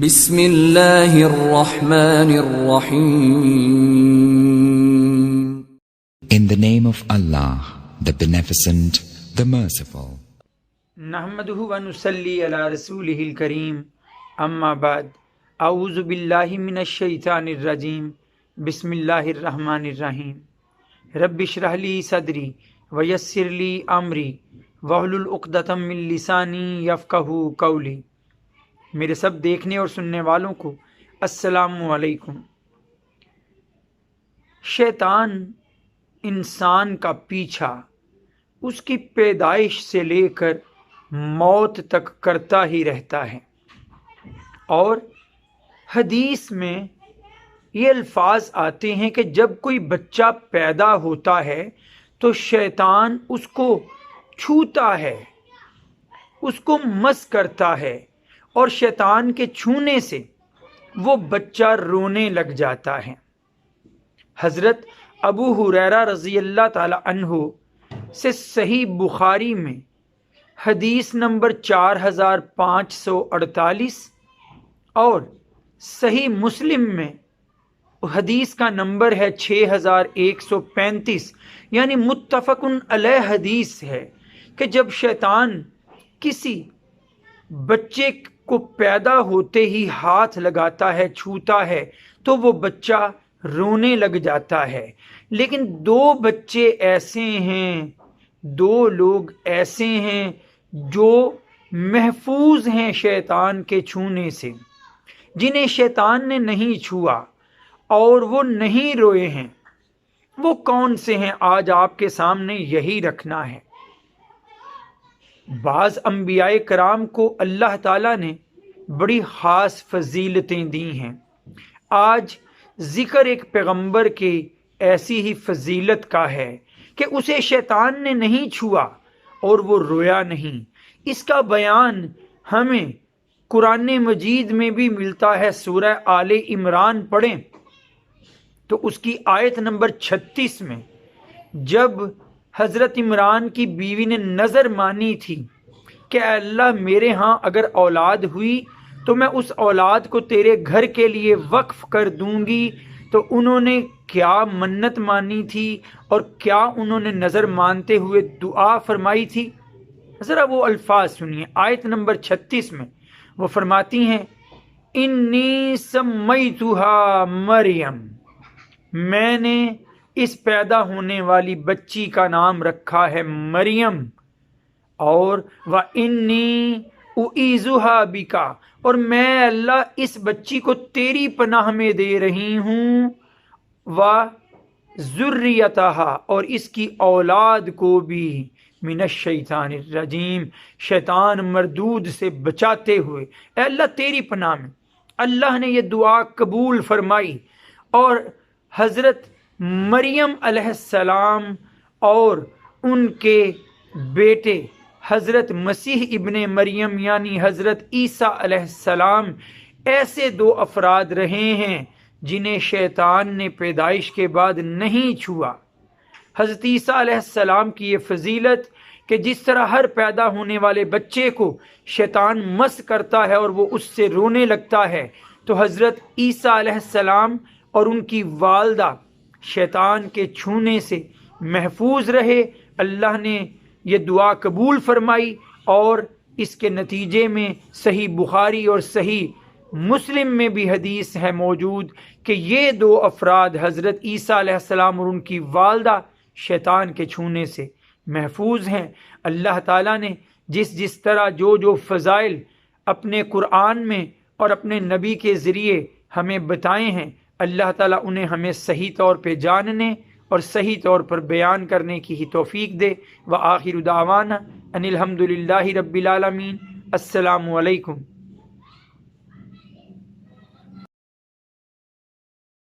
بسم اللہ الرحمن الرحیم. In the name of Allah, the Beneficent, the Merciful. نحمده ونصلي على رسوله الكريم. اما بعد، اعوذ باللہ من الشیطان الرجیم. بسم اللہ الرحمن الرحیم. رب اشرح لي صدری ویسر لي امری واحلل عقدۃ من لسانی یفقہوا قولی. میرے سب دیکھنے اور سننے والوں کو السلام علیکم. شیطان انسان کا پیچھا اس کی پیدائش سے لے کر موت تک کرتا ہی رہتا ہے، اور حدیث میں یہ الفاظ آتے ہیں کہ جب کوئی بچہ پیدا ہوتا ہے تو شیطان اس کو چھوتا ہے، اس کو مس کرتا ہے، اور شیطان کے چھونے سے وہ بچہ رونے لگ جاتا ہے. حضرت ابو ہریرہ رضی اللہ تعالی عنہ سے صحیح بخاری میں حدیث نمبر 4548 اور صحیح مسلم میں حدیث کا نمبر ہے 6135، یعنی متفق علیہ حدیث ہے کہ جب شیطان کسی بچے کو پیدا ہوتے ہی ہاتھ لگاتا ہے، چھوتا ہے، تو وہ بچہ رونے لگ جاتا ہے. لیکن دو بچے ایسے ہیں، دو لوگ ایسے ہیں جو محفوظ ہیں شیطان کے چھونے سے، جنہیں شیطان نے نہیں چھوا اور وہ نہیں روئے ہیں. وہ کون سے ہیں؟ آج آپ کے سامنے یہی رکھنا ہے. بعض انبیاء کرام کو اللہ تعالیٰ نے بڑی خاص فضیلتیں دی ہیں. آج ذکر ایک پیغمبر کے ایسی ہی فضیلت کا ہے کہ اسے شیطان نے نہیں چھوا اور وہ رویا نہیں. اس کا بیان ہمیں قرآن مجید میں بھی ملتا ہے. سورہ آل عمران پڑھیں تو اس کی آیت نمبر 36 میں جب حضرت عمران کی بیوی نے نظر مانی تھی کہ اے اللہ میرے ہاں اگر اولاد ہوئی تو میں اس اولاد کو تیرے گھر کے لیے وقف کر دوں گی، تو انہوں نے کیا منت مانی تھی اور کیا انہوں نے نظر مانتے ہوئے دعا فرمائی تھی؟ ذرا وہ الفاظ سنیے. آیت نمبر 36 میں وہ فرماتی ہیں انی سمیتھا مریم، میں نے اس پیدا ہونے والی بچی کا نام رکھا ہے مریم، اور وَإِنِّي أُعِيذُهَا بِكَ، اور میں اللہ اس بچی کو تیری پناہ میں دے رہی ہوں، وَذُرِّيَّتَهَا، اور اس کی اولاد کو بھی من الشیطان الرجیم، شیطان مردود سے بچاتے ہوئے. اے اللہ تیری پناہ میں. اللہ نے یہ دعا قبول فرمائی، اور حضرت مریم علیہ السلام اور ان کے بیٹے حضرت مسیح ابن مریم یعنی حضرت عیسیٰ علیہ السلام ایسے دو افراد رہے ہیں جنہیں شیطان نے پیدائش کے بعد نہیں چھوا. حضرت عیسیٰ علیہ السلام کی یہ فضیلت کہ جس طرح ہر پیدا ہونے والے بچے کو شیطان مس کرتا ہے اور وہ اس سے رونے لگتا ہے، تو حضرت عیسیٰ علیہ السلام اور ان کی والدہ شیطان کے چھونے سے محفوظ رہے. اللہ نے یہ دعا قبول فرمائی، اور اس کے نتیجے میں صحیح بخاری اور صحیح مسلم میں بھی حدیث ہے موجود کہ یہ دو افراد حضرت عیسیٰ علیہ السلام اور ان کی والدہ شیطان کے چھونے سے محفوظ ہیں. اللہ تعالیٰ نے جس طرح جو فضائل اپنے قرآن میں اور اپنے نبی کے ذریعے ہمیں بتائے ہیں، اللہ تعالیٰ انہیں ہمیں صحیح طور پہ جاننے اور صحیح طور پر بیان کرنے کی ہی توفیق دے. وآخر دعوانا ان الحمد للہ رب العالمین. السلام علیکم.